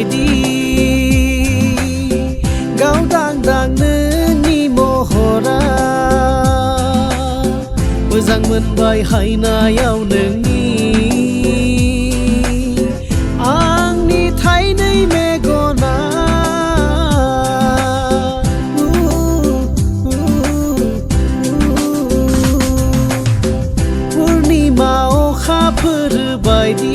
बायदि गावदां दां नोंनि महरा मोजां मोनबाय हायनायाव नोंनि आंनि थाइनै मेगना पुर्निमा अखाफोर बायदि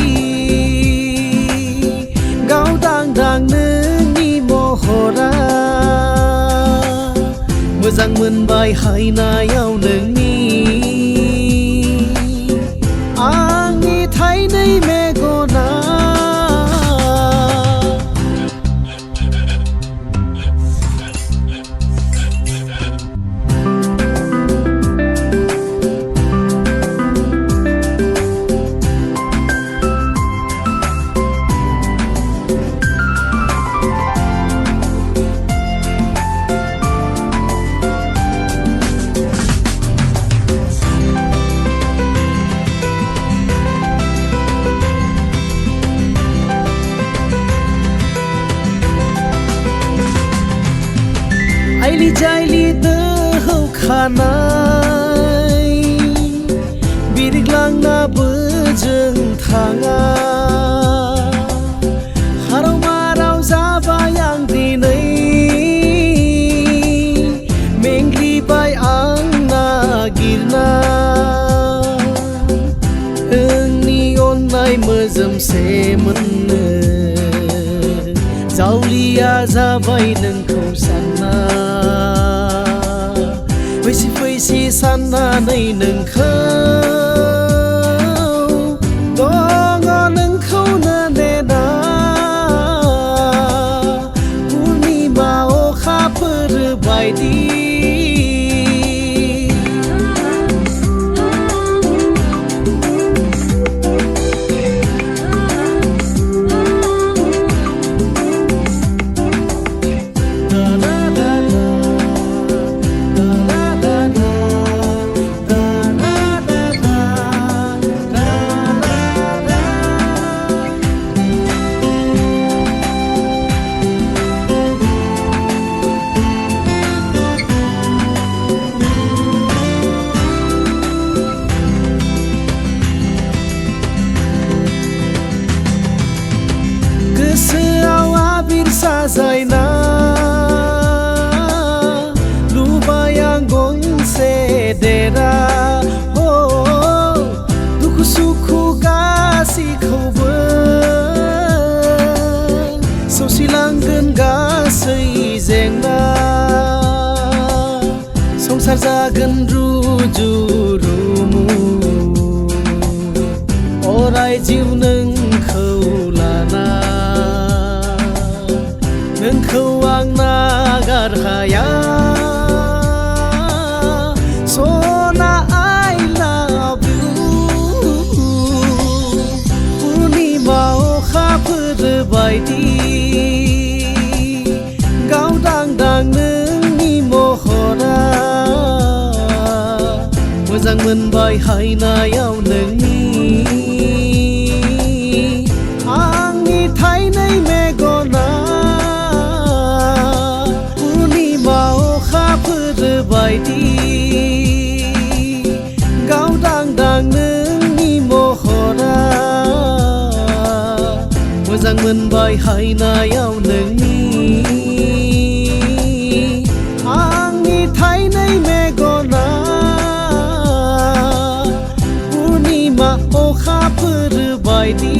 गावदां दां नोंनि महरा मोजां मोनबाय हायनायाव नोंनि आंनि थाइनै मेगना आइलि जाइलि दोहौ खानाय बिरग्लांनाबो जों थाङा हाराव माराव जाबाय आं दिनै मेंग्लिबाय आं नागिरना नोंनि अननाय मोजोमसे मोननो जावलिया जाबाय नोंखौ सानना फैसि फैसि साननानै नोंखौ दङ नोंखौनो नेना पुर्निमा अखाफोर बायदि गोसोआव आबिर साजायना लुबाय आं गंसे देरा दुखु सुखु गासैखौबो सौसिलांगोन गासै जेंना संसार जागोन रुजु रुमु अराय जिउ नोंखौ लाना नोंखौ आं नागार हाया सना I love you पुर्निमा अखाफोर बायदि गावदां दां नोंनि महरा मोजां मोनबाय हायनायाव नोंनि आंनि थाइनै मेगना पुर्निमा अखाफोर बायदि गावदां दां नोंनि महरा मोजां मोनबाय हायनायाव नोंनि आंनि थाइनै मेगना पुर्निमा अखाफोर बायदि